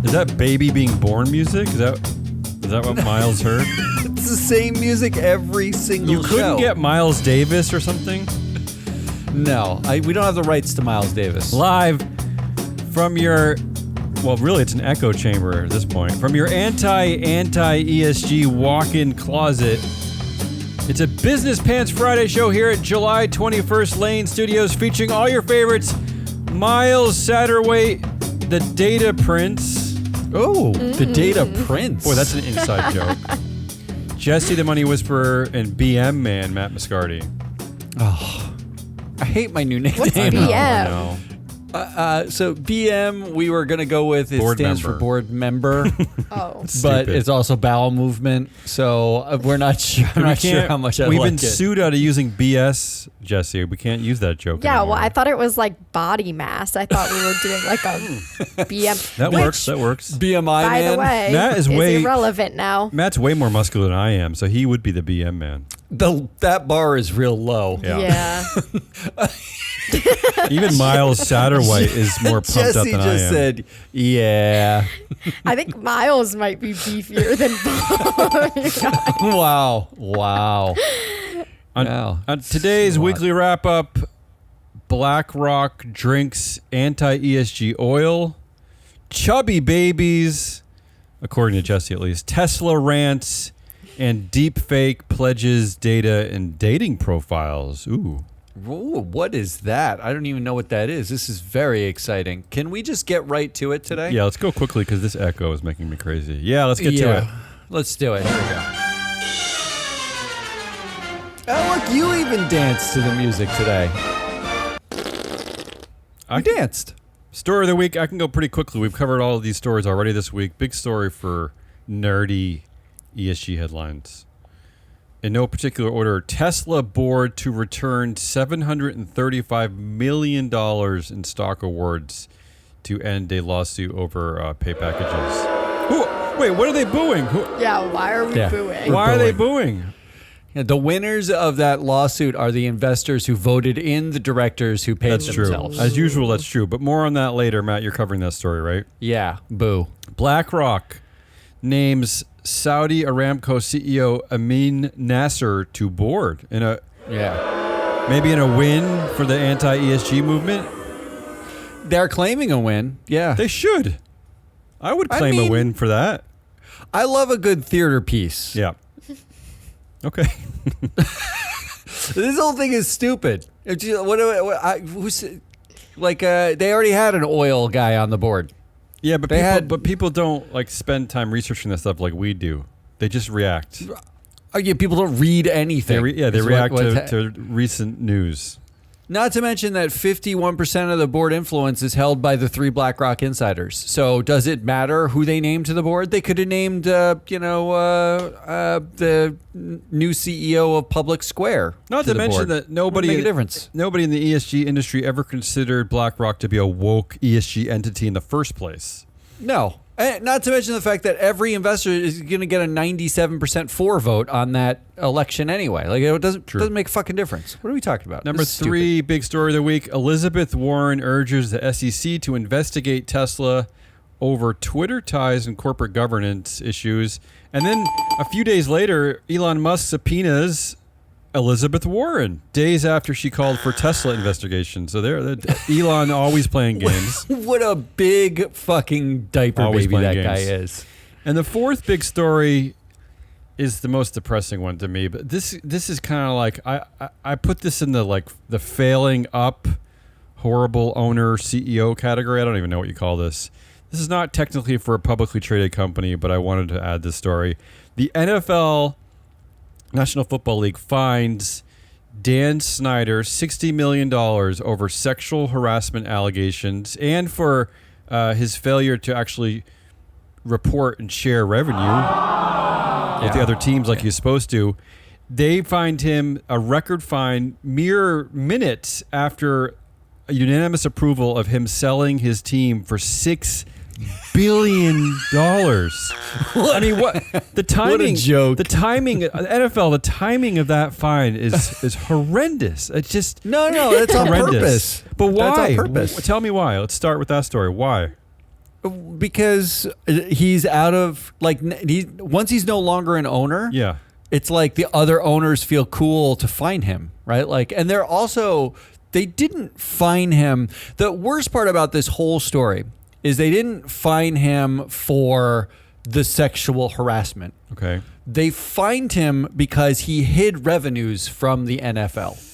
Is that baby being born music? Is that what Miles heard? It's the same music every single show. You couldn't get Miles Davis or something? No, we don't have the rights to Miles Davis. Live from your, well, really, it's an echo chamber at this point. From your anti-ESG walk-in closet, it's a Business Pants Friday show here at July 21st Lane Studios, featuring all your favorites. Miles Satterwhite, the Data Prince. Oh, the Data Prince. Boy, that's an inside joke. Jesse, the Money Whisperer, and BM Man, Matt Mascardi. Oh, I hate my new nickname. What's BM? No. So BM, we were going to go with, it stands for board member. Oh. But it's also bowel movement, so we're not sure. I'm not sure how much I like it. We've been sued out of using BS, Jesse. We can't use that joke Yeah, anymore. well, I thought it was like body mass. I thought we were doing like a BM. That works. That works. BMI By man. the way, Matt is way irrelevant now. Matt's way more muscular than I am, so he would be the BM man. That bar is real low. Yeah. Even Miles Satterwhite is more pumped up Jesse than I am. just said, yeah. I think Miles might be beefier than both. Wow. On today's weekly wrap-up, BlackRock drinks anti-ESG oil, chubby babies, according to Jesse at least, Tesla rants, and deepfake pledges data and dating profiles. Ooh, what is that? I don't even know what that is. This is very exciting. Can we just get right to it today? Yeah, let's go quickly because this echo is making me crazy. Yeah, let's get to it. Let's do it. Here we go. Oh, look, you even danced to the music today. I danced. Story of the week, I can go pretty quickly. We've covered all of these stories already this week. Big story for nerdy ESG headlines. In no particular order, Tesla board to return $735 million in stock awards to end a lawsuit over pay packages. Wait, what are they booing? Yeah, why are we booing? Why are they booing? Yeah, the winners of that lawsuit are the investors who voted in the directors who paid themselves. True. As usual, that's true. But more on that later. Matt, you're covering that story, right? Yeah, boo. BlackRock names Saudi Aramco CEO Amin Nasser to board maybe in a win for the anti-ESG movement. They're claiming a win. Yeah, They should. I would claim a win for that. I love a good theater piece. Yeah. Okay. This whole thing is stupid. They already had an oil guy on the board. Yeah, but people don't like spend time researching this stuff like we do. They just react. Oh, yeah, people don't read anything. They react to recent news. Not to mention that 51% of the board influence is held by the 3 BlackRock insiders. So does it matter who they name to the board? They could have named, the new CEO of Public Square. Not to mention that nobody make a difference. Nobody in the ESG industry ever considered BlackRock to be a woke ESG entity in the first place. No. Not to mention the fact that every investor is going to get a 97% for vote on that election anyway. Like, it doesn't make a fucking difference. What are we talking about? Number 3, big story of the week. Elizabeth Warren urges the SEC to investigate Tesla over Twitter ties and corporate governance issues. And then a few days later, Elon Musk subpoenas Elizabeth Warren days after she called for Tesla investigation. So Elon always playing games. What a big fucking diaper always baby that games. guy is. And the 4th big story is the most depressing one to me. But this is kind of like I put this in the failing up, horrible owner CEO category. I don't even know what you call this. This is not technically for a publicly traded company, but I wanted to add this story. The NFL, National Football League, fines Dan Snyder $60 million over sexual harassment allegations and for his failure to actually report and share revenue with the other teams like he's supposed to. They fined him a record fine mere minutes after a unanimous approval of him selling his team for $6 billion. I mean, what the timing? What a joke. The timing, NFL. The timing of that fine is horrendous. It's just no. It's on horrendous. purpose. But why? That's on purpose. Tell me why. Let's start with that story. Why? Because he's out of once he's no longer an owner. Yeah. It's like the other owners feel cool to fine him, right? Like, and they didn't fine him. The worst part about this whole story is they didn't fine him for the sexual harassment. Okay. They fined him because he hid revenues from the NFL.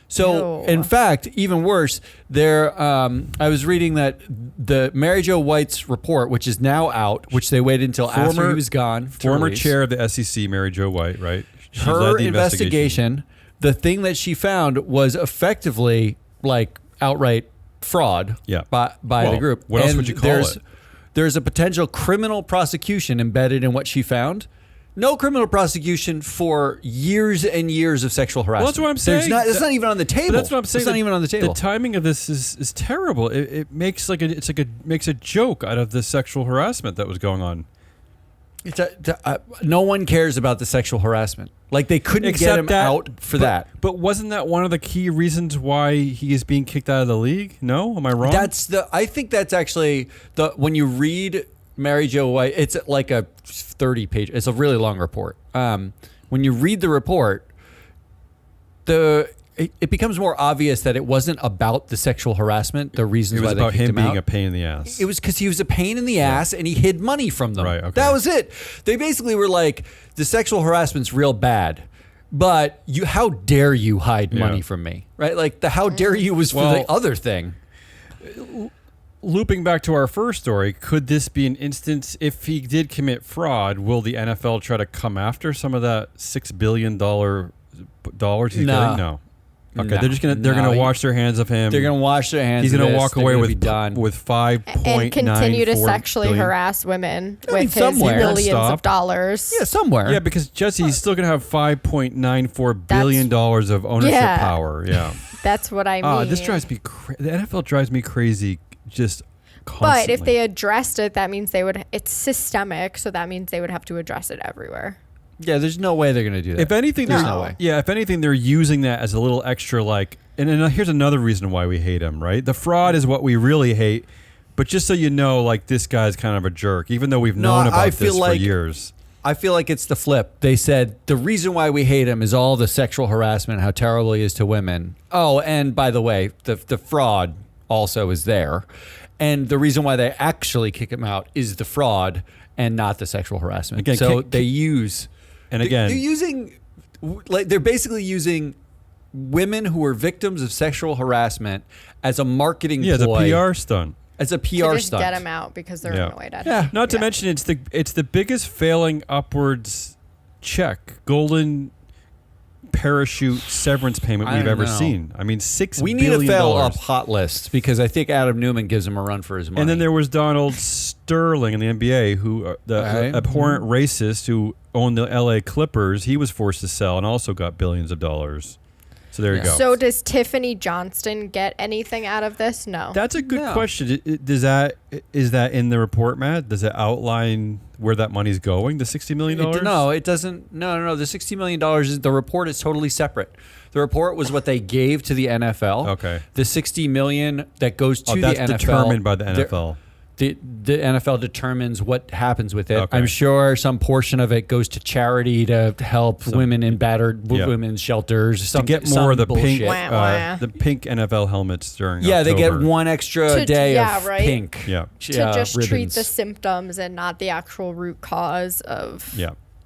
So, Ew. in fact, even worse, I was reading that the Mary Jo White's report, which is now out, which they waited until after he was gone. Former chair of the SEC, Mary Jo White, right? She Her led the investigation, the thing that she found was effectively like outright fraud by the group. What else would you call it? There's a potential criminal prosecution embedded in what she found. No criminal prosecution for years and years of sexual harassment. Well, that's what I'm saying. That's not even on the table. But that's what I'm saying. It's not even on the table. The timing of this is terrible. It makes makes a joke out of the sexual harassment that was going on. No one cares about the sexual harassment. Like they couldn't get him out for that. But wasn't that one of the key reasons why he is being kicked out of the league? No, am I wrong? I think that's actually when you read Mary Jo White, it's like a 30-page. It's a really long report. When you read the report, it becomes more obvious that it wasn't about the sexual harassment. The reasons why they kicked him out. It was about him being a pain in the ass. It was because he was a pain in the ass and he hid money from them. Right. Okay. That was it. They basically were like, the sexual harassment's real bad, but how dare you hide money from me? Right? Like the how dare you was for the other thing. Looping back to our first story, could this be an instance if he did commit fraud? Will the NFL try to come after some of that $6 billion he's getting? No. Okay, they're gonna wash their hands of him. They're gonna wash their hands. He's gonna walk away with done with $5.94 and continue to sexually billion. harass women with his somewhere. millions of dollars. Yeah, somewhere. Yeah, because Jesse, he's still gonna have $5.94 billion of ownership power. Yeah, that's what I mean. This drives me. The NFL drives me crazy. Just constantly. But if they addressed it, that means it's systemic. So that means they would have to address it everywhere. Yeah, there's no way they're going to do that. If anything, there's no way. Yeah, if anything, they're using that as a little extra, like, and here's another reason why we hate him, right? The fraud is what we really hate, but just so you know, like, this guy's kind of a jerk, even though we've known about this for years. I feel like it's the flip. They said the reason why we hate him is all the sexual harassment, how terrible he is to women. Oh, and by the way, the fraud also is there. And the reason why they actually kick him out is the fraud and not the sexual harassment. Again, so they use... And again, they're basically using women who are victims of sexual harassment as a marketing ploy. Yeah, it's a PR stunt. As a PR to just stunt. get them out because they're annoyed at it. Yeah. Not to mention, it's the biggest failing upwards check, golden parachute severance payment we've ever seen. I mean, $6 billion. We need a fail up hot list because I think Adam Newman gives him a run for his money. And then there was Donald Sterling in the NBA, who the abhorrent racist who owned the LA Clippers. He was forced to sell and also got billions of dollars. So there you go. So does Tiffany Johnston get anything out of this? No. That's a good question. Is that in the report, Matt? Does it outline where that money's going? The $60 million? No, it doesn't. No. The $60 million the report is totally separate. The report was what they gave to the NFL. Okay. The $60 million that goes to the NFL. That's determined by the NFL. The NFL determines what happens with it. Okay. I'm sure some portion of it goes to charity to help women in battered women's shelters. To get more of the pink, the pink NFL helmets during October. They get one extra day of right? pink. Yeah. To just ribbons. treat the symptoms and not the actual root cause of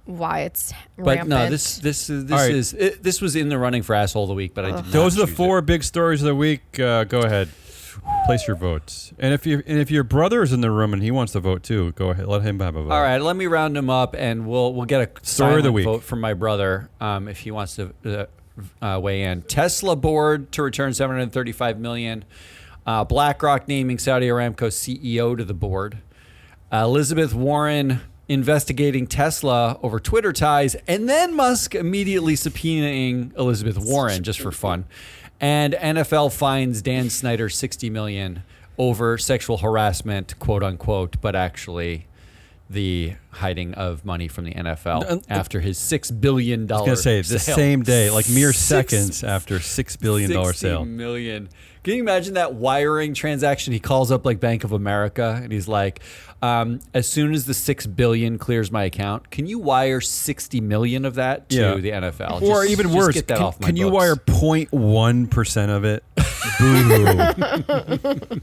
why it's rampant. But no, this was in the running for asshole of the week, but I did not. Those are the 4 big stories of the week. Go ahead. Place your votes, and if your brother is in the room and he wants to vote too, go ahead. Let him have a vote. All right, let me round him up, and we'll get a story of the week vote from my brother if he wants to weigh in. Tesla board to return $735 million. BlackRock naming Saudi Aramco CEO to the board. Elizabeth Warren investigating Tesla over Twitter ties, and then Musk immediately subpoenaing Elizabeth Warren just for fun. And NFL fines Dan Snyder $60 million over sexual harassment, quote unquote, but actually the hiding of money from the NFL after his $6 billion I was going to say, the sale. same day, like mere seconds after $6 billion sale. $60 million. Can you imagine that wiring transaction? He calls up like Bank of America and he's like, as soon as the $6 billion clears my account, can you wire $60 million of that to the NFL? Or even worse, get that off my can you books. wire 0.1% of it? Boo.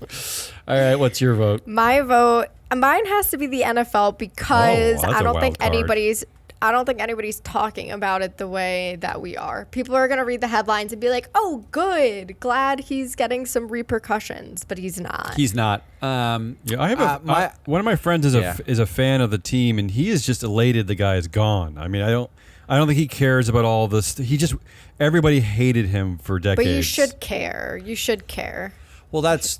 All right, what's your vote? Mine has to be the NFL because that's I a don't think wild card. anybody's talking about it the way that we are. People are going to read the headlines and be like, "Oh, good. Glad he's getting some repercussions," but he's not. He's not. Yeah, I have one of my friends is a fan of the team, and he is just elated the guy is gone. I mean, I don't think he cares about all this. Everybody hated him for decades. But you should care. You should care. Well, that's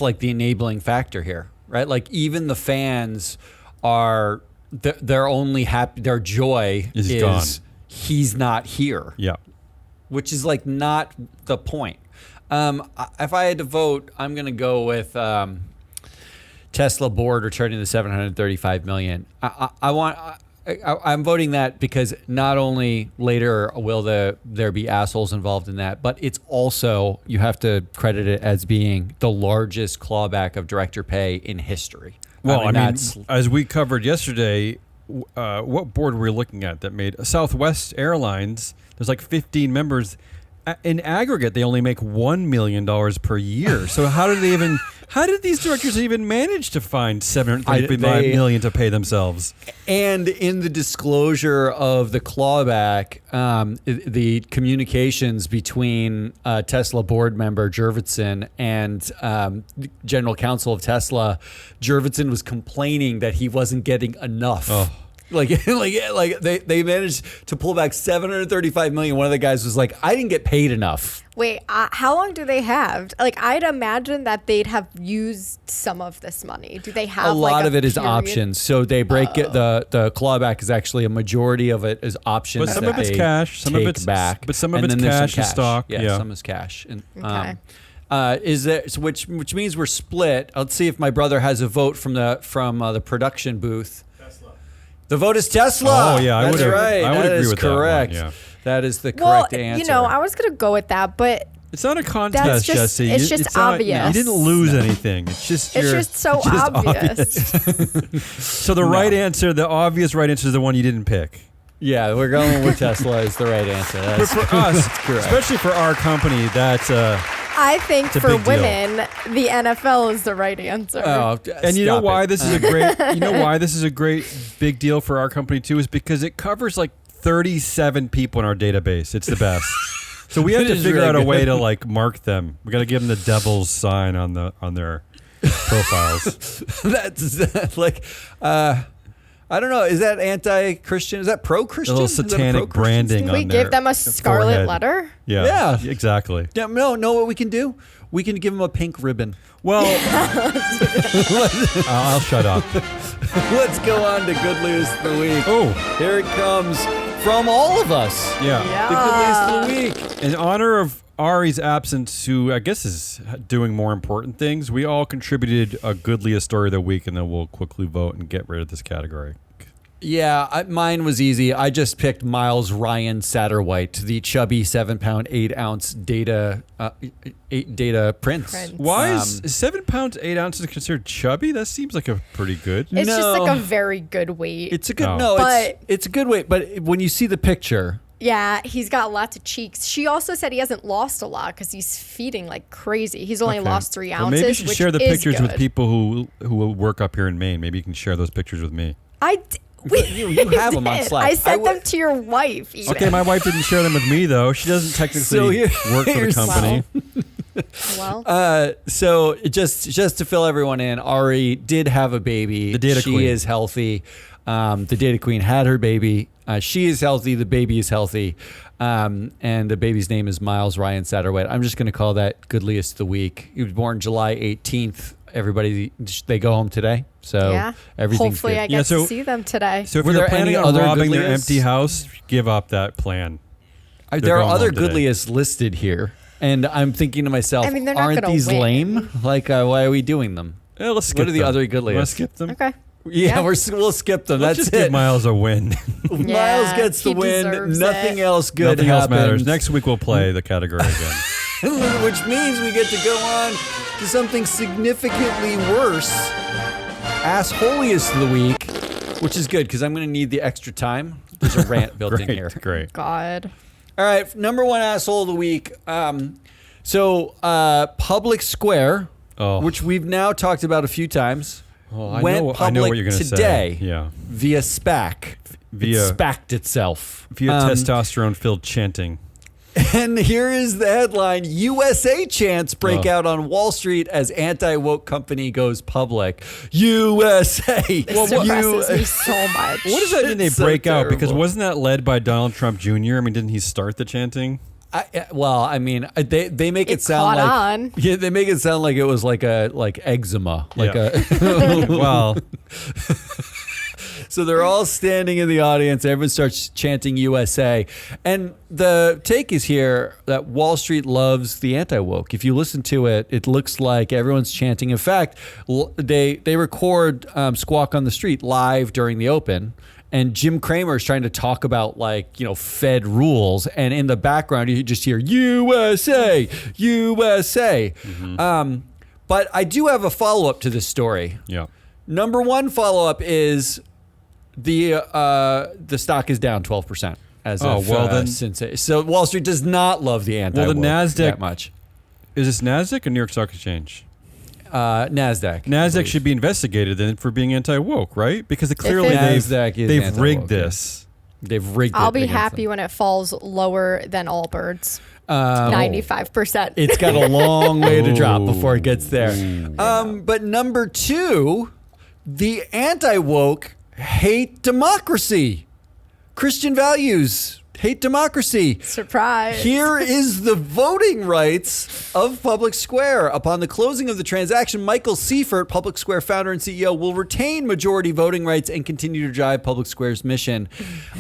like the enabling factor here, right? Like even the fans are they're only happy. Their joy is gone. He's not here. Yeah, which is like not the point. If I had to vote, I'm going to go with Tesla board returning the $735 million. I'm voting that because not only later will there be assholes involved in that, but it's also, you have to credit it as being the largest clawback of director pay in history. Well, I mean, as we covered yesterday, what board were we looking at that made Southwest Airlines? There's like 15 members. In aggregate, they only make $1 million per year. So how did these directors even manage to find $735 million to pay themselves? And in the disclosure of the clawback, the communications between Tesla board member Jurvetson and general counsel of Tesla, Jurvetson was complaining that he wasn't getting enough. Oh. Like they managed to pull back $735 million. One of the guys was like, I didn't get paid enough. Wait, how long do they have? Like, I'd imagine that they'd have used some of this money. Do they have a lot of it is period? options? So they break it. The clawback is actually a majority of it is options. But some of it's cash, some of it's back, but some of it's cash and stock. Yeah, some is cash. And, Okay. Is there which means we're split? Let's see if my brother has a vote from the production booth. The vote is Tesla. Oh, yeah. I would agree with correct. that one, yeah. That is the correct answer. I was going to go with that, but it's not a contest, Jesse. It's just obvious. You didn't lose anything. It's just so obvious. So the obvious right answer is the one you didn't pick. Yeah, we're going with Tesla is the right answer. But for us, especially for our company, that's I think for women, the NFL is the right answer. Oh, and you know why this is a great? You know why this is a great big deal for our company too? Is because it covers like 37 people in our database. It's the best. So we have to figure out a way to like mark them. We got to give them the devil's sign on their profiles. That's like. I don't know. Is that anti-Christian? Is that pro-Christian? A little satanic branding on we there. give them a scarlet forehead. letter? Yeah, exactly. Yeah, no, know what we can do? We can give them a pink ribbon. Well, I'll shut up. Let's go on to Good News of the Week. Oh. Here it comes from all of us. Yeah. The Good News of the Week. In honor of Ari's absence, who I guess is doing more important things, we all contributed a Goodliest Story of the Week, and then we'll quickly vote and get rid of this category. Yeah, mine was easy. I just picked Miles Ryan Satterwhite, the chubby 7-pound 8-ounce data prince. Why is 7 pounds 8 ounces considered chubby? That seems like a pretty good. It's just like a very good weight. It's a good it's a good weight. But when you see the picture. Yeah, he's got lots of cheeks. She also said he hasn't lost a lot because he's feeding like crazy. He's only lost 3 ounces. Well, maybe you should share the pictures good. with people who will work up here in Maine. Maybe you can share those pictures with me. You have them on Slack. I sent them to your wife. Even. Okay, my wife didn't share them with me though. She doesn't technically work for the company. So just to fill everyone in, Ari did have a baby. The data queen. She is healthy. The data queen had her baby. She is healthy. The baby is healthy. And the baby's name is Miles Ryan Satterwhite. I'm just going to call that Goodliest of the Week. He was born July 18th. Everybody, they go home today. So everything's hopefully good. I get to see them today. So if you're planning on robbing their empty house, give up that plan. There are other Goodliest listed here. And I'm thinking to myself, aren't these lame? Like, why are we doing them? Let's skip What are the them. other good You wanna lists? skip them? Okay. Yeah, Yeah. we'll skip them. Let's That's just give it. Miles a win. Miles Yeah, gets the he win. deserves Nothing it. else good Nothing else happens. matters. Next week we'll play the category again. Which means we get to go on to something significantly worse. Assholiest of the week, which is good because I'm going to need the extra time. There's a rant built in Great, here. great. God. All right, number one asshole of the week. Public Square, Oh. which we've now talked about a few times, Well, I went know public what you're going to today say. Yeah. via SPAC. Via- It SPAC'd itself. Via testosterone-filled chanting. And here is the headline: USA chants break Oh. out on Wall Street as anti-woke company goes public. USA. This depresses me so much. What does that mean they It's so break out? Because terrible. wasn't that led by Donald Trump Jr.? I mean, didn't he start the chanting? They make it It sound caught like on. yeah, they make it sound like it was like eczema, Well, So they're all standing in the audience. Everyone starts chanting USA. And the take is here that Wall Street loves the anti-woke. If you listen to it, it looks like everyone's chanting. In fact, they record Squawk on the Street live during the open. And Jim Cramer is trying to talk about Fed rules. And in the background, you just hear USA, USA. But I do have a follow-up to this story. yeah. Number one follow-up is the stock is down 12% as of since so Wall Street does not love the anti-woke Nasdaq- that much. Is this Nasdaq or New York Stock Exchange? Nasdaq. Nasdaq should be investigated then for being anti-woke, right? Because clearly Nasdaq is they've anti-woke, rigged yeah. this. They've rigged it. I'll be against happy them. when it falls lower than Allbirds. Oh. 95%. It's got a long way to drop before it gets there. But number two, the anti-woke hate democracy. Christian values hate democracy. Surprise. Here is the voting rights of Public Square. Upon the closing of the transaction, Michael Seifert, Public Square founder and CEO, will retain majority voting rights and continue to drive Public Square's mission.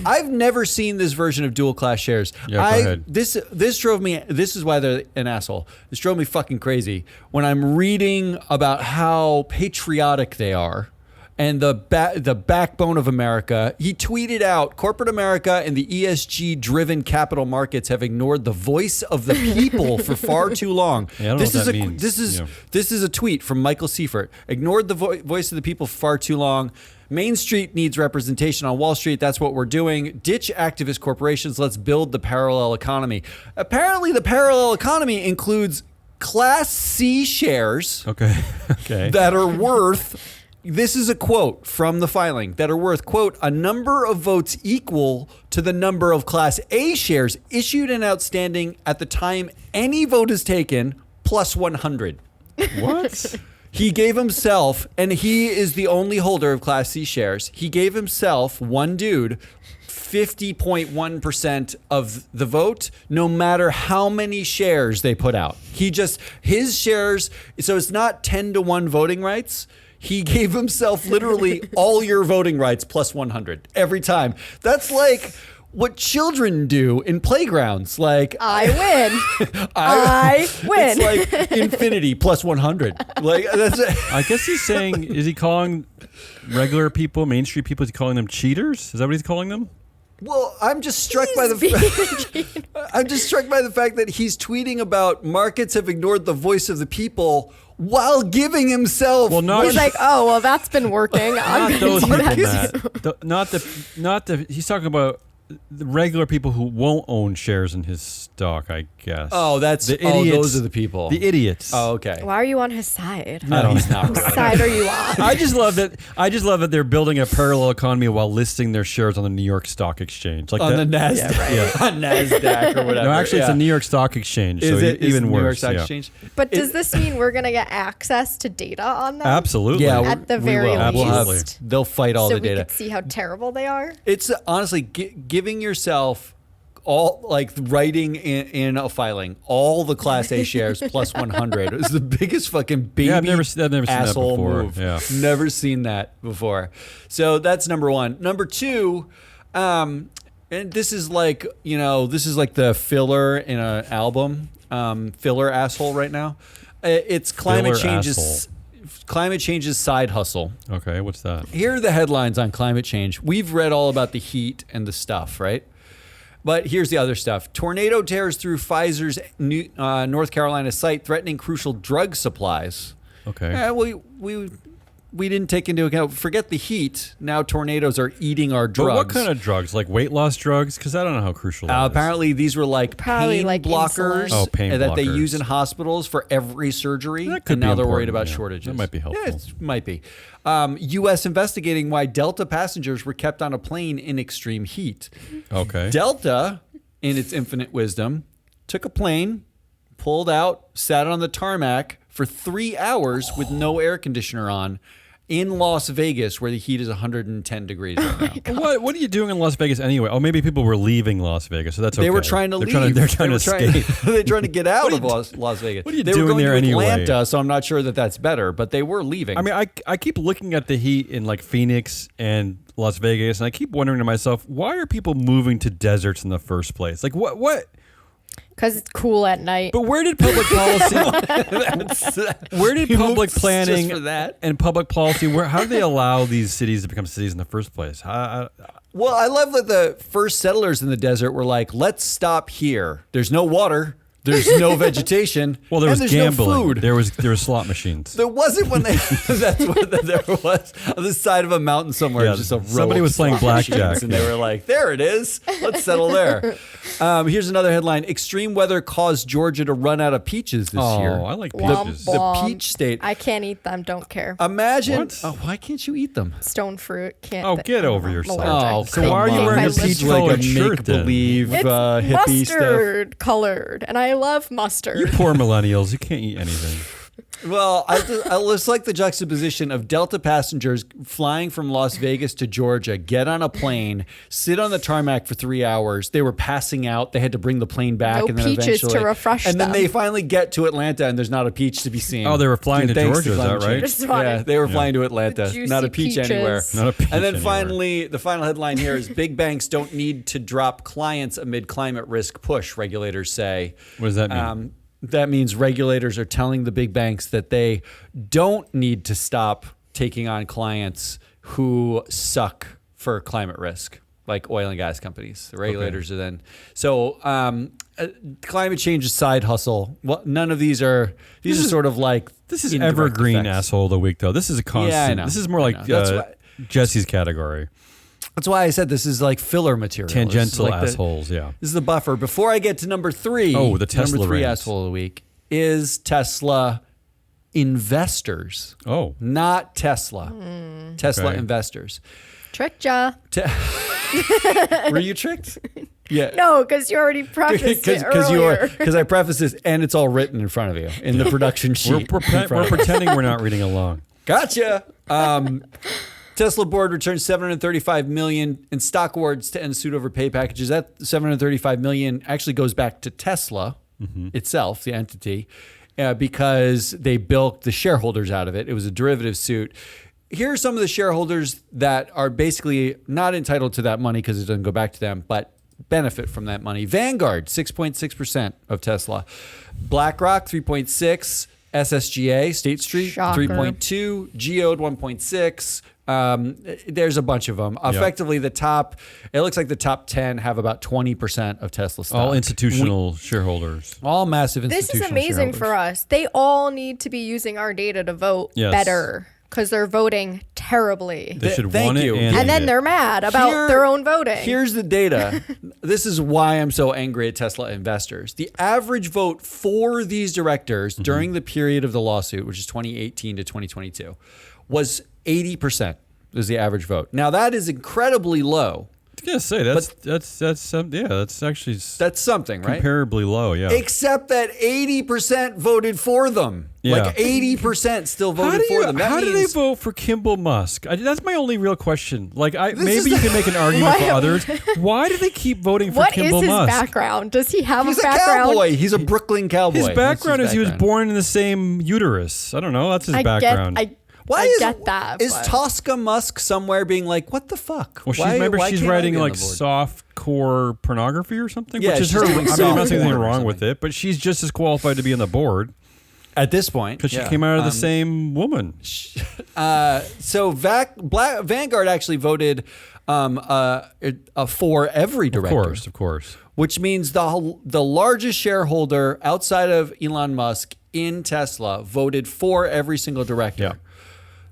I've never seen this version of dual class shares. Yeah, go ahead. This drove me. This is why they're an asshole. This drove me fucking crazy when I'm reading about how patriotic they are. And the backbone of America. He tweeted out, corporate America and the ESG-driven capital markets have ignored the voice of the people for far too long. Yeah, I don't know what that means. This is a tweet from Michael Seifert. Ignored the voice of the people for far too long. Main Street needs representation on Wall Street. That's what we're doing. Ditch activist corporations. Let's build the parallel economy. Apparently, the parallel economy includes Class C shares Okay. Okay. that are worth... This is a quote from the filing that are worth, quote, a number of votes equal to the number of Class A shares issued and outstanding at the time any vote is taken, plus 100. What? He gave himself, and he is the only holder of Class C shares, he gave himself, one dude, 50.1% of the vote, no matter how many shares they put out. His shares, so it's not 10-1 voting rights. He gave himself literally all your voting rights plus 100 every time. That's like what children do in playgrounds. Like I win. I win. It's like infinity plus 100. Like that's I guess he's saying, is he calling regular people, Main Street people, is he calling them cheaters? Is that what he's calling them? Well, I'm just struck by the fact that he's tweeting about markets have ignored the voice of the people while giving himself. Well, not He's like, oh, well, that's been working. I'm not going those to do people, that. Matt. Not the. He's talking about the regular people who won't own shares in his stock, I guess. Oh, that's the idiots. those are the people. The idiots. Oh, okay. Why are you on his side? I don't he's not Whose really. side are you on? I just love that they're building a parallel economy while listing their shares on the New York Stock Exchange. Like On that, the NASDAQ. On NASDAQ or whatever. No, actually, it's yeah. the New York Stock Exchange. Is so it even New worse? York Stock yeah. Exchange? But does this mean we're going to get access to data on them? Absolutely. Yeah, At the we very will. We'll have- least. they'll fight all so the data. we could see how terrible they are? It's honestly giving yourself all like writing in a filing all the Class A shares plus 100 is the biggest fucking baby Yeah, I've never seen that asshole before. move. Yeah. Never seen that before. So that's number one. Number two, and this is like the filler in an album. Filler asshole right now. It's climate Filler change asshole. is climate change's side hustle. Okay, what's that? Here are the headlines on climate change. We've read all about the heat and the stuff, right? But here's the other stuff. Tornado tears through Pfizer's North Carolina site, threatening crucial drug supplies. Okay. We didn't take into account, forget the heat. Now tornadoes are eating our drugs. But what kind of drugs? Like weight loss drugs? Because I don't know how crucial that is. Apparently, these were like Probably pain like blockers insulin. Oh, pain that they blockers. use in hospitals for every surgery. That could And be now they're worried important, about yeah. shortages. That might be helpful. Yeah, it might be. U.S. investigating why Delta passengers were kept on a plane in extreme heat. Okay. Delta, in its infinite wisdom, took a plane, pulled out, sat on the tarmac for 3 hours with no air conditioner on in Las Vegas, where the heat is 110 degrees right now. What are you doing in Las Vegas anyway? Oh, maybe people were leaving Las Vegas, so that's okay. They were trying to leave. They're trying to escape. They're trying to get out of Las Vegas. what are you they doing were going there to anyway? Atlanta, so I'm not sure that that's better, but they were leaving. I mean, I keep looking at the heat in like Phoenix and Las Vegas, and I keep wondering to myself, why are people moving to deserts in the first place? Like what? Because it's cool at night. But where did public policy? Where did public Just planning for that? and public policy? How do they allow these cities to become cities in the first place? Well, I love that the first settlers in the desert were like, let's stop here. There's no water. There's no vegetation. Well, there and was there's gambling. No food. There was slot machines. There wasn't when they. That's what there was on the side of a mountain somewhere. Yeah, Just a row somebody of was playing slot machines, blackjack, and they were like, "There it is. Let's settle there." Here's another headline: Extreme weather caused Georgia to run out of peaches this year. Oh, I like Womp peaches. womp. The peach state. I can't eat them. Don't care. Imagine. What? Oh, why can't you eat them? Stone fruit. Can't. Oh, get I don't over know, I'm yourself. allergic. Oh, So why are you They wearing a make my peach lips- colored like a shirt then? make-believe It's hippie stuff? mustard colored, and I love mustard. You poor millennials. You can't eat anything. Well, I just like the juxtaposition of Delta passengers flying from Las Vegas to Georgia, get on a plane, sit on the tarmac for 3 hours. They were passing out. They had to bring the plane back. No and then peaches to eventually, refresh And then them. they finally get to Atlanta, and there's not a peach to be seen. Oh, they were flying to Thanks Georgia, is climate that right? change. Just wanted Yeah, they were flying to the Atlanta. juicy Not a peach peaches. anywhere. Not a peach And then anywhere. finally, the final headline here is big banks don't need to drop clients amid climate risk push, regulators say. What does that mean? That means regulators are telling the big banks that they don't need to stop taking on clients who suck for climate risk, like oil and gas companies. The regulators are then. So climate change is side hustle. Well, none of these are. These are sort of like This is indirect evergreen effects. asshole of the week, though. This is a constant. Yeah, I know. This is more I like know. That's why- Jesse's category. That's why I said this is like filler material. This is Tangential like assholes, yeah. This is the buffer. Before I get to number 3, Oh, the Tesla number 3 reigns. asshole of the week is Tesla investors. Oh. Not Tesla. Tesla Okay. investors. Tricked ya. Were you tricked? Yeah. No, because you already prefaced it earlier. Because I prefaced this and it's all written in front of you in the production sheet. We're pretending we're not reading along. Gotcha. Tesla board returns $735 million in stock awards to end suit over pay packages. That $735 million actually goes back to Tesla itself, the entity, because they bilked the shareholders out of it. It was a derivative suit. Here are some of the shareholders that are basically not entitled to that money because it doesn't go back to them, but benefit from that money. Vanguard, 6.6% of Tesla. BlackRock, 3.6%. SSGA, State Street, Shocker. 3.2%. Geode, 1.6%. There's a bunch of them. Effectively, it looks like the top 10 have about 20% of Tesla stock. All institutional shareholders. All massive This is institutional amazing for shareholders. us. They all need to be using our data to vote Yes. better because they're voting terribly. They should Thank want it you. and And then need it. they're mad about Here- their own voting. Here's the data. This is why I'm so angry at Tesla investors. The average vote for these directors during the period of the lawsuit, which is 2018 to 2022, was 80%. Was the average vote. Now that is incredibly low. I was gonna say that's actually That's something, right? comparably low. Yeah. Except that 80% voted for them. Yeah. Like 80% still voted for them. That How do they means- vote for Kimball Musk? That's my only real question. Like, is maybe you the- can make an argument for Why- others. Why do they keep voting for What is Kimball his Musk? background? Does he have He's a a background? cowboy. He's a Brooklyn cowboy. His That's background is he was background. born in the same uterus. I don't know. That's his background. I get that. Is but- Tosca Musk somewhere being like, what the fuck? well, she's Why remember she's can't I writing be on like the board? soft core pornography or something, Yeah, which is she's her. doing I mean, I'm soft not saying anything porn or wrong with something. it, but she's just as qualified to be on the board. At this point. Because she came out of the same woman. So Vanguard actually voted for every director. Of course. Which means the largest shareholder outside of Elon Musk in Tesla voted for every single director. Yeah.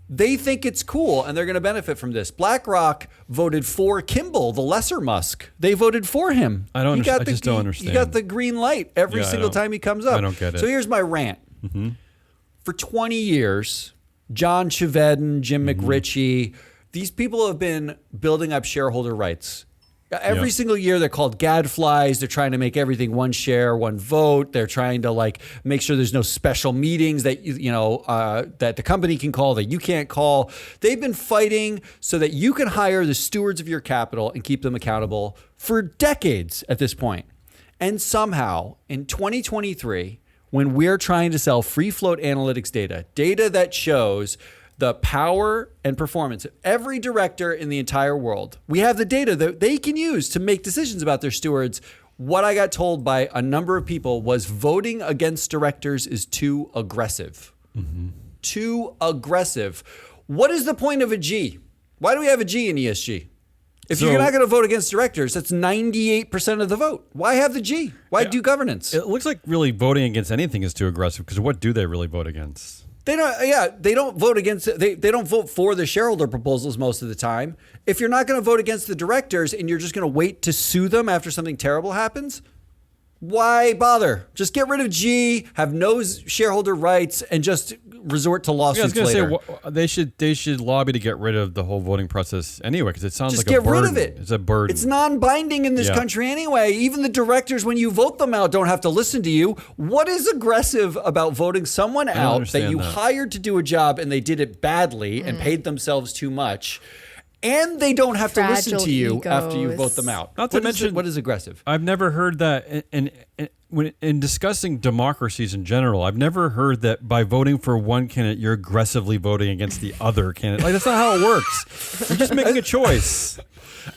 They think it's cool and they're going to benefit from this. BlackRock voted for Kimball, the lesser Musk. They voted for him. I don't. I just don't understand. He got the green light every single time he comes up. I don't get it. So here's my rant. Mm-hmm. For 20 years, John Chevedden, Jim McRitchie, these people have been building up shareholder rights. Every single year they're called gadflies. They're trying to make everything one share, one vote. They're trying to make sure there's no special meetings that that the company can call that you can't call. They've been fighting so that you can hire the stewards of your capital and keep them accountable for decades at this point. And somehow in 2023, when we're trying to sell free float analytics data that shows the power and performance of every director in the entire world. We have the data that they can use to make decisions about their stewards. What I got told by a number of people was voting against directors is too aggressive. Mm-hmm. Too aggressive. What is the point of a G? Why do we have a G in ESG? If you're not going to vote against directors, that's 98% of the vote. Why have the G? Why do governance? It looks like really voting against anything is too aggressive because what do they really vote against? They don't vote against they don't vote for the shareholder proposals most of the time. If you're not going to vote against the directors and you're just going to wait to sue them after something terrible happens, why bother? Just get rid of G, have no shareholder rights, and just resort to lawsuits later. I was going to say they should lobby to get rid of the whole voting process anyway because it sounds just like a burden. Just get rid of it. It's a burden. It's non-binding in this country anyway. Even the directors, when you vote them out, don't have to listen to you. What is aggressive about voting someone out that you hired to do a job and they did it badly and paid themselves too much? And they don't have to listen to you after you vote them out. Not to mention, what is aggressive? I've never heard that in discussing democracies in general. I've never heard that by voting for one candidate, you're aggressively voting against the other candidate. That's not how it works. You're just making a choice.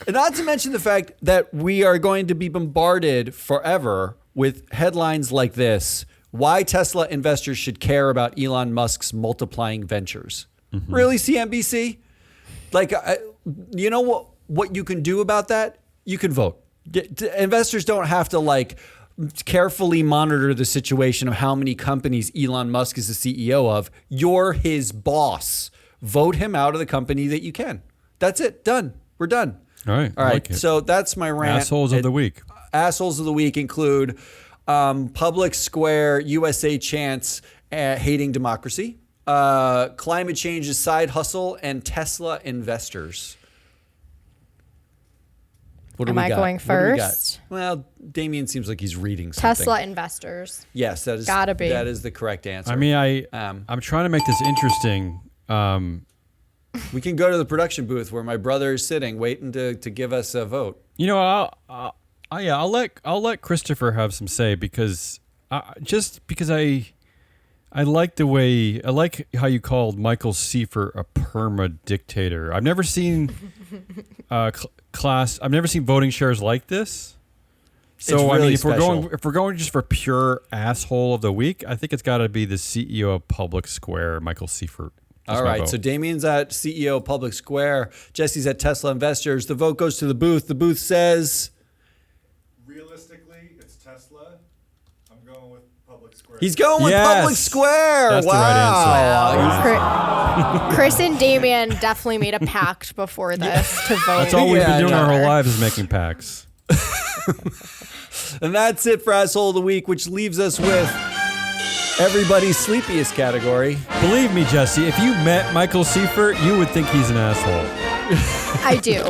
And not to mention the fact that we are going to be bombarded forever with headlines like this: why Tesla investors should care about Elon Musk's multiplying ventures. Mm-hmm. Really, CNBC? You know what you can do about that? You can vote. Investors don't have to carefully monitor the situation of how many companies Elon Musk is the CEO of. You're his boss. Vote him out of the company that you can. That's it. Done. We're done. All right. So that's my rant. Assholes of the week. Assholes of the week include Public Square, USA Chants, hating democracy. Climate change is side hustle, and Tesla investors. What do Am we I got? going What do we got? first? Well, Damien seems like he's reading something. Tesla investors. Yes, that is Gotta be. That is the correct answer. I mean, I'm trying to make this interesting. We can go to the production booth where my brother is sitting, waiting to give us a vote. You know, I'll let Christopher have some say because I like the way how you called Michael Seifert a perma dictator. I've never seen I've never seen voting shares like this. So It's really I mean, special. if we're going just for pure asshole of the week, I think it's got to be the CEO of Public Square, Michael Seifert. That's All my right, vote. so Damien's at CEO Public Square. Jesse's at Tesla Investors. The vote goes to the booth. The booth says... Realistically, it's Tesla. I'm going with Public Square. He's going with Yes. Public Square. That's the right answer. Chris and Damien definitely made a pact before this to vote. That's all we've been doing our whole together. lives is making packs. And that's it for Asshole of the Week, which leaves us with everybody's sleepiest category. Believe me, Jesse, if you met Michael Seifert, you would think he's an asshole. I do.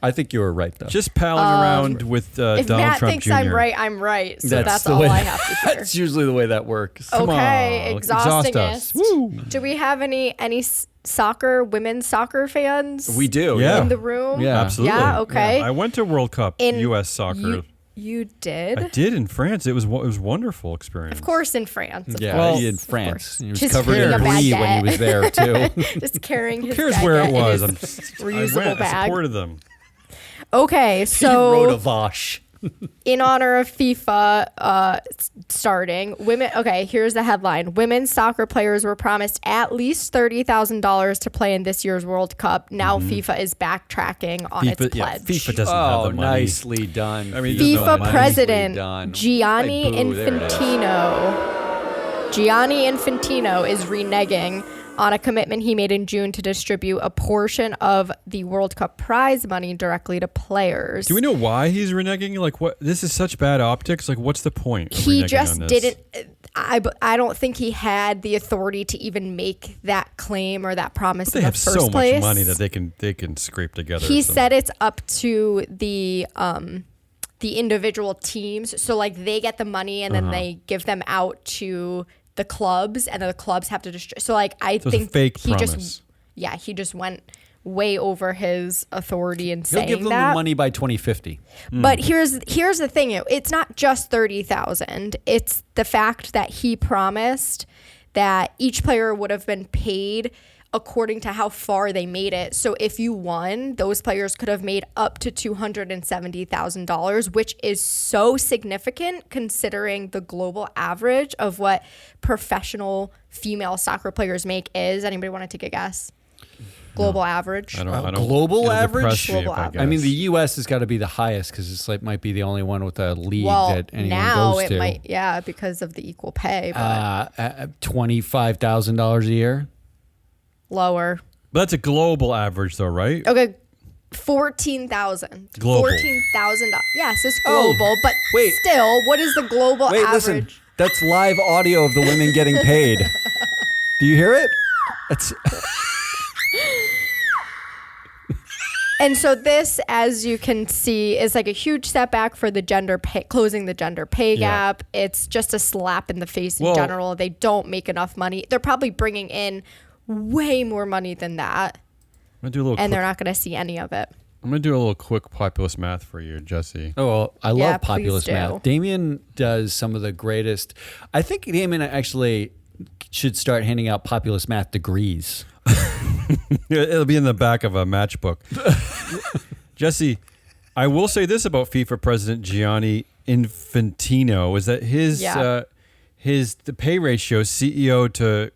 I think you were right, though. Just palling around with If Donald Matt Trump thinks Jr. I'm right. So that's the all way- I have to hear. That's usually the way that works. Okay, on, exhaust us. exhaustingest. Woo. Do we have any women's soccer fans? We do. Yeah. in the room. Yeah. Absolutely. Yeah, okay. I went to World Cup In U.S. soccer. You did? I did in France. It was a wonderful experience. Of course, in France. Of Yeah, course. he in Of France. course. He was Just covered in carrying a brie when he baguette. was there, too. Just carrying his Here's where it baguette in was. his I reusable went. I bag. supported them. Okay, He rode a so Vosh. in honor of FIFA, starting. Women. Okay, here's the headline: Women's soccer players were promised at least $30,000 to play in this year's World Cup. Now FIFA is backtracking on its pledge. FIFA doesn't have the money. Nicely done. I mean, there's no FIFA money. president Gianni Like, boo, there it is. Gianni Infantino is reneging on a commitment he made in June to distribute a portion of the World Cup prize money directly to players. Do we know why he's reneging? Like, what? This is such bad optics. Like, what's the point? Of He reneging just on this? didn't. I don't think he had the authority to even make that claim or that promise They in the have first so place. much money that they can scrape together. He some- said it's up to the individual teams. So like they get the money and then they give them out to the clubs, and then the clubs have to distribute. So like I So it's a think fake he promise. he just went way over his authority in He'll saying give them that. the money by 2050. But here's the thing: it's not just 30,000. It's the fact that he promised that each player would have been paid according to how far they made it. So if you won, those players could have made up to $270,000, which is so significant considering the global average of what professional female soccer players make is. Anybody want to take a guess? Global average. I don't. Global it'll average? depress me if Global I average. I mean, guess. the U.S. has got to be the highest because it's like might be the only one with a league Well, that anyone now goes it to. might, because of the equal pay, but $25,000 a year. lower. But that's a global average, though, right? Okay, 14,000. Global. $14,000. Yes, it's Oh, global, but wait. still, what is the global Wait, average? listen. That's live audio of the women getting paid. Do you hear it? That's And so this, as you can see, is like a huge setback for the closing the gender pay Yeah. gap. It's just a slap in the face in Well- general. They don't make enough money. They're probably bringing in way more money than that, I'm gonna do a little. and they're quick, not going to see any of it. I'm gonna do a little quick populist math for you, Jesse. Oh, well, I love Yeah, please populist do. math. Damien does some of the greatest. I think Damien actually should start handing out populist math degrees. It'll be in the back of a matchbook. Jesse, I will say this about FIFA president Gianni Infantino is that the pay ratio, CEO to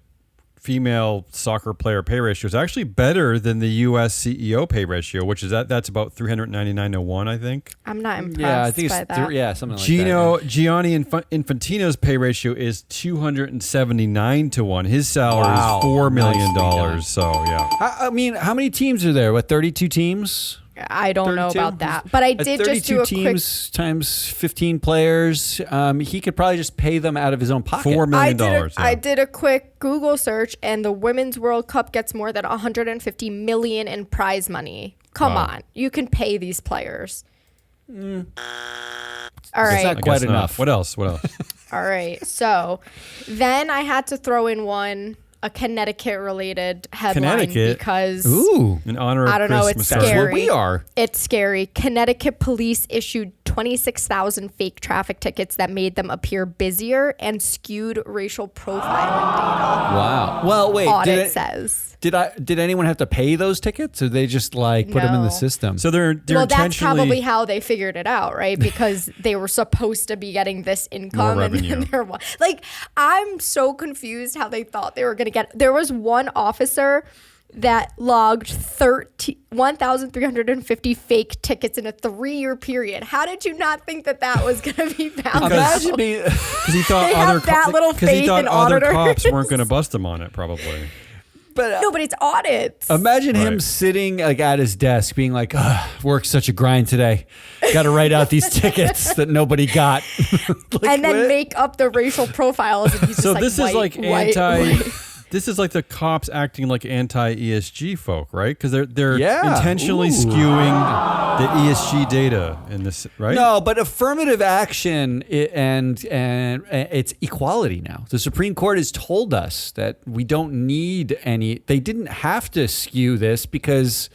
female soccer player pay ratio, is actually better than the U.S. CEO pay ratio, which is that's about 399 to 1, I think. I'm not impressed Yeah, I think by it's that. something like that. Gianni Infantino's pay ratio is 279 to 1. His salary Wow. is $4 million. Nicely done. So yeah. I mean, how many teams are there? What, 32 teams? I don't know 32? about that, but I did just do a quick. teams times 15 players. He could probably just pay them out of his own pocket. $4 million. I did a quick Google search, and the Women's World Cup gets more than $150 million in prize money. Come Wow. on, you can pay these players. All It's right, not I quite guess not. enough. What else? All right. So then I had to throw in a Connecticut-related headline Connecticut? because Ooh. In honor of I don't know, Christmas it's That's Carol. where scary. we are. It's scary. Connecticut police issued 26,000 fake traffic tickets that made them appear busier and skewed racial profiling data. Wow. Well, wait. Audit says. Did anyone have to pay those tickets, or they just like put them in the No. system? So they're Well, that's intentionally probably how they figured it out, right? Because they were supposed to be getting this income, More and revenue. then there was like, I'm so confused how they thought they were going to get. There was one officer that logged 1,350 fake tickets in a 3-year period. How did you not think that was going to be valuable? Imagine being. because he thought They have that little because he faith thought in other auditors. cops weren't going to bust him on it. Probably. But No, but it's audits. imagine him Right. sitting like at his desk, being like, "Work's such a grind today. Got to write out these tickets that nobody got." Like, and then what? make up the racial profiles. And he's So just this like, is like white. This is like the cops acting like anti-ESG folk, right? Because they're Yeah. intentionally Ooh. skewing the ESG data in this, right? No, but affirmative action and it's equality now. The Supreme Court has told us that we don't need any. They didn't have to skew this because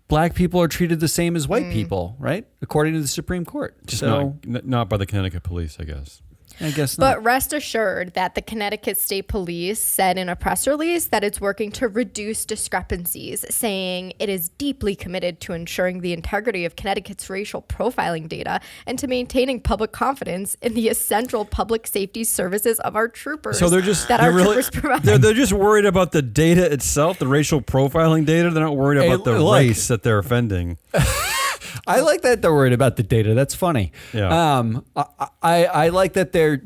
black people are treated the same as white people, right? According to the Supreme Court. Just So not by the Connecticut police, I guess. I guess But not. rest assured that the Connecticut State Police said in a press release that it's working to reduce discrepancies, saying it is deeply committed to ensuring the integrity of Connecticut's racial profiling data and to maintaining public confidence in the essential public safety services of our troopers. So they're just that they're our really troopers provide. they're just worried about the data itself, the racial profiling data. They're not worried Hey, about the look. race that they're offending. I like that they're worried about the data. That's funny. Yeah. I like that they're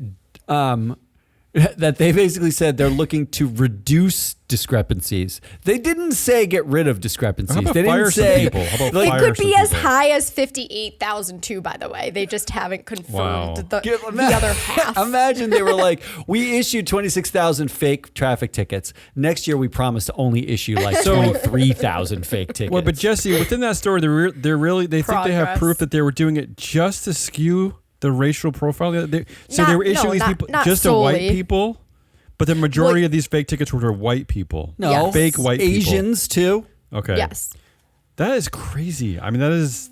that they basically said they're looking to reduce discrepancies. They didn't say get rid of discrepancies. How about They fire didn't some say people? How about It fire could some be as people? high as 58,000 by the way. They just haven't confirmed Wow. the other half. Imagine they were like, we issued 26,000 fake traffic tickets. Next year, we promise to only issue like 23,000 fake tickets. Well, but Jesse, within that story, they're really they think they have Progress. proof that they were doing it just to skew the racial profiling. They were issuing these people not just to white solely. people, but the majority Well, of these fake tickets were to white people. no, Yes. Fake white people. Asians too. Okay. Yes. That is crazy. I mean, that's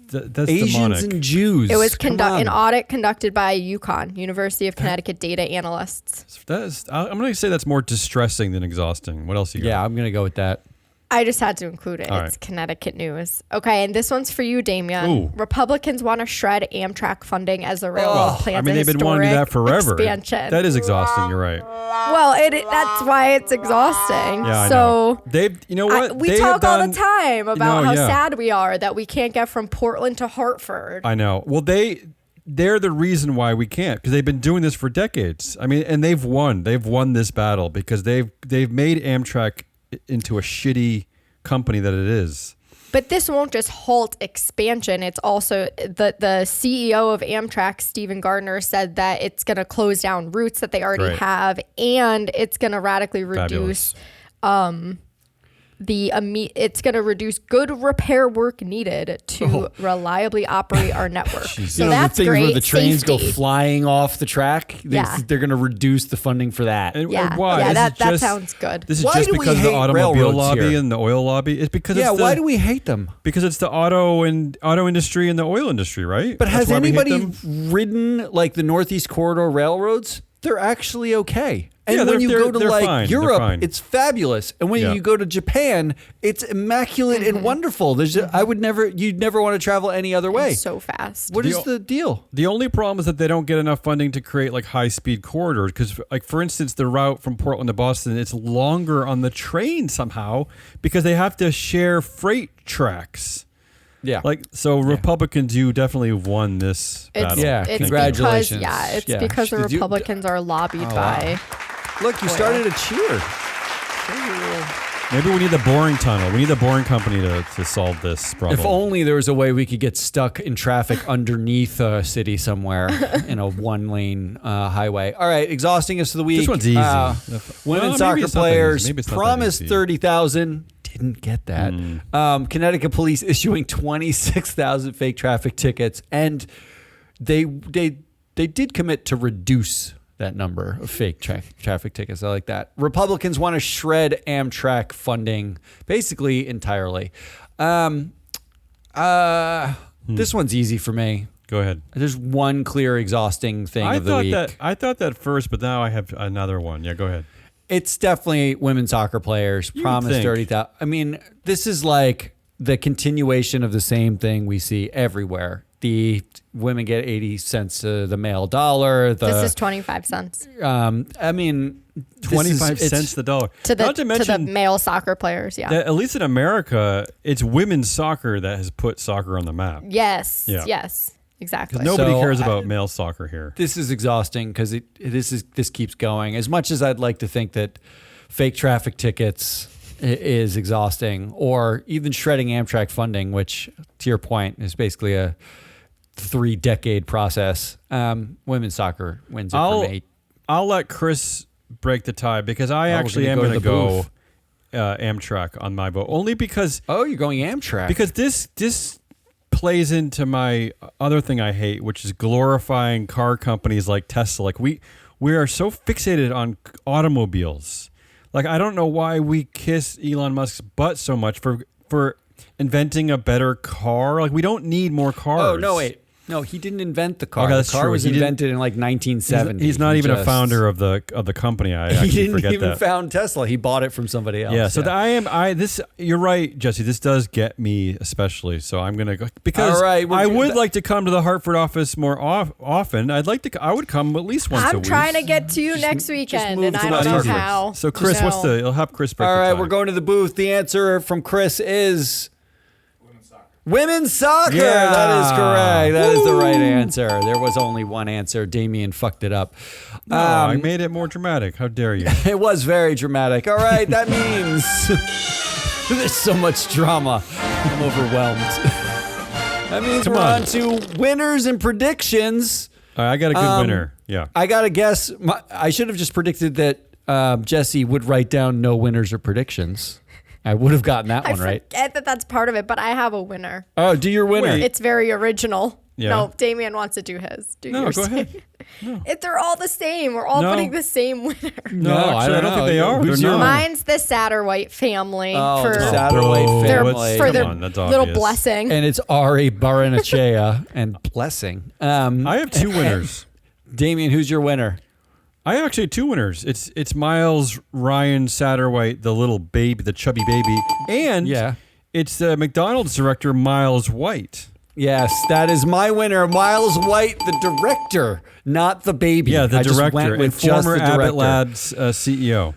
Asians demonic. and Jews. It was Come on. an audit conducted by UConn, University of Connecticut data analysts. That is, I'm going to say that's more distressing than exhausting. What else you got? Yeah, I'm gonna go with that. I just had to include it. All It's right. Connecticut news. Okay, and this one's for you, Damian. Ooh. Republicans want to shred Amtrak funding as the railroad Oh, plans I mean, a they've been wanting to do that historic forever. expansion. That is exhausting. You're right. Well, that's why it's exhausting. Yeah, I so know. You know what? we They talk have all done- the time about No, how yeah. sad we are that we can't get from Portland to Hartford. I know. Well, they're the reason why we can't, because they've been doing this for decades. I mean, and they've won. They've won this battle because they've made Amtrak into a shitty company that it is. But this won't just halt expansion. It's also the CEO of Amtrak, Stephen Gardner, said that it's going to close down routes that they already Right. have, and it's going to radically reduce it's going to reduce good repair work needed to reliably operate our network. So that's the things great. where the trains Safety. go flying off the track. Yeah. They're going to reduce the funding for that. And Yeah, why? yeah, This is that just- sounds good. This is Why just do we because of the hate automobile railroads lobby here? and the oil lobby. It's because Yeah, it's the, why do we hate them? Because it's the auto industry and the oil industry, right? But That's has why we hate anybody them? ridden like the Northeast Corridor railroads? They're actually okay. And Yeah, when you they're go to like fine. They're Europe, fine. it's fabulous. And when Yeah. you go to Japan, it's immaculate and wonderful. There's you'd never want to travel any other way. So fast. What is the deal? The only problem is that they don't get enough funding to create like high speed corridors. Because, like, for instance, the route from Portland to Boston, it's longer on the train somehow because they have to share freight tracks. Yeah. Like, so Republicans, you definitely won this It's, battle. Yeah, it's congratulations. Because, it's Yeah. because the Did you- Republicans are lobbied by. Look, you started a cheer. Maybe we need the boring tunnel. We need the boring company to solve this problem. If only there was a way we could get stuck in traffic underneath a city somewhere in a one-lane highway. All right, exhausting us of the week. This one's easy. Women Well, maybe soccer it's not that players easy. Maybe it's not that promised easy. 30,000. Didn't get that. Connecticut police issuing 26,000 fake traffic tickets, and they did commit to reduce that number of fake traffic tickets. I like that. Republicans want to shred Amtrak funding basically entirely. This one's easy for me. Go ahead. There's one clear, exhausting thing of the week. I thought that first, but now I have another one. Yeah, go ahead. It's definitely women's soccer players You promised think. 30,000. I mean, this is like the continuation of the same thing we see everywhere. The women get 80 cents to the male dollar. This is 25 cents I mean, 25 cents the dollar. to Not to the mention male soccer players. Yeah. that at least in America, it's women's soccer that has put soccer on the map. Yes. Yeah. Yes. Exactly. Nobody So, cares about male soccer here. This is exhausting because this keeps going. As much as I'd like to think that fake traffic tickets is exhausting, or even shredding Amtrak funding, which, to your point, is basically a 3-decade process. Women's soccer wins it for me. I'll let Chris break the tie because I we're actually gonna am go to going to the go booth. Amtrak on my vote, only because Oh, you're going Amtrak. because this plays into my other thing I hate, which is glorifying car companies like Tesla. Like we are so fixated on automobiles. Like, I don't know why we kiss Elon Musk's butt so much for inventing a better car. Like, we don't need more cars. Oh, no, wait. No, he didn't invent the car. Okay, The that's car true. was He didn't- invented in like 1970. He's not even a just- founder of the company. I He actually didn't forget even that. found Tesla. He bought it from somebody else. Yeah, so you're right, Jesse. This does get me especially. So I'm gonna go because All right, I would like to come to the Hartford office more often. I would come at least once a I'm week. trying to get to you next weekend, move and to I West don't know Hartford. how. So Chris, I'll have Chris break All the right, tie. we're going to the booth. The answer from Chris is Women's soccer. women's soccer. Yeah. That is correct. That is the right answer. There was only one answer. Damien fucked it up. No, I made it more dramatic. How dare you? It was very dramatic. All right, that means there's so much drama. I'm overwhelmed. That means Come we're on. on to winners and predictions. All right, I got a good winner. Yeah. I got to guess. I should have just predicted that Jesse would write down no winners or predictions. I would have gotten that I one right. forget that that's part of it, but I have a winner. Oh, do your winner. Wait. It's very original. Yeah. No, Damien wants to do his. Do No, yours. go ahead. If they're all the same, we're all No. putting the same winner. No, actually, I don't think they are. Who's They're your not. Mine's the Satterwhite family Oh, for the Satterwhite boo. their, family. for Come their on, that's little obvious. blessing. And it's Ari Baranachea and blessing. I have two winners. Damien, who's your winner? I have actually two winners. It's Miles Ryan Satterwhite, the little baby, the chubby baby, and Yeah. it's the McDonald's director Miles White. Yes, that is my winner. Miles White, the director, not the baby. Yeah, the I just director went and with just former the Abbott director. Labs CEO.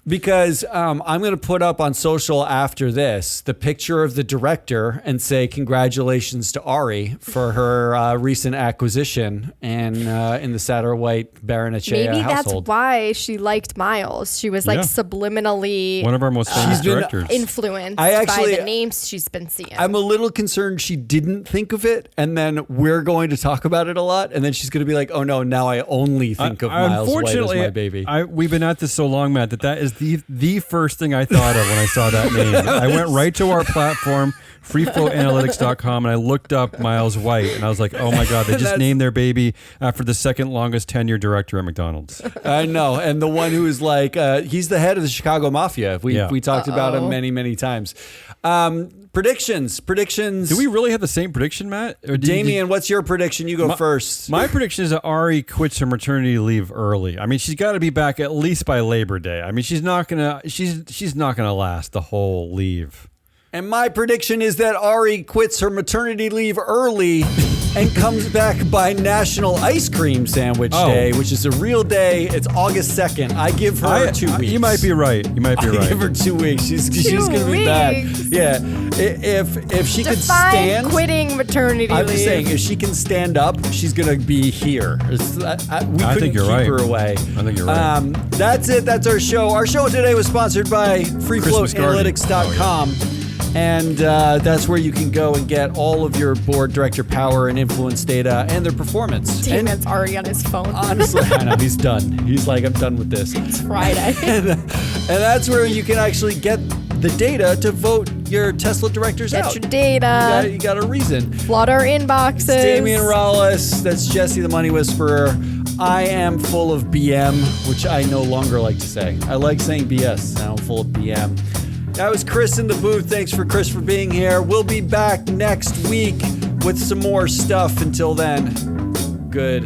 Because I'm going to put up on social after this the picture of the director and say congratulations to Ari for her recent acquisition and in the Satterwhite Baranachea Maybe that's household. why she liked Miles. She was like Yeah. subliminally One of our most famous She's been directors. influenced I actually- by the names she's been seeing. I'm a little concerned she didn't think of it, and then we're going to talk about it a lot, and then she's going to be like, "Oh no, now I only think of Miles White as Unfortunately, my baby." we've been at this so long, Matt, that is the first thing I thought of when I saw that name. I went right to our platform, freeflowanalytics.com, and I looked up Miles White, and I was like, oh my God, they just named their baby after the second longest tenured director at McDonald's. I know, and the one who is like, he's the head of the Chicago Mafia. We talked about him many times. Predictions. Do we really have the same prediction, Matt? Or Damien, what's your prediction? You go first. My prediction is that Ari quits her maternity leave early. I mean, she's got to be back at least by Labor Day. I mean, she's not gonna last the whole leave. And my prediction is that Ari quits her maternity leave early and comes back by National Ice Cream Sandwich Day, which is a real day. It's August 2nd. I give her 2 weeks. You might be right. I give her 2 weeks. She's going to be back. weeks? Yeah. If she could Define stand. quitting maternity I'm leave. just saying, if she can stand up, she's going to be here. We couldn't think you're keep right. her away. I think you're right. That's it. That's our show. Our show today was sponsored by freeflowanalytics.com. And that's where you can go and get all of your board director power and influence data and their performance. Damon's already on his phone. Honestly, I know, he's done. He's like, I'm done with this. It's Friday. And that's where you can actually get the data to vote your Tesla directors Get out. your data. You got a reason. Flood our inboxes. Damian Rollis. That's Jesse the Money Whisperer. I am full of BM, which I no longer like to say. I like saying BS. Now I'm full of BM. That was Chris in the booth. Thanks for Chris for being here. We'll be back next week with some more stuff. Until then, good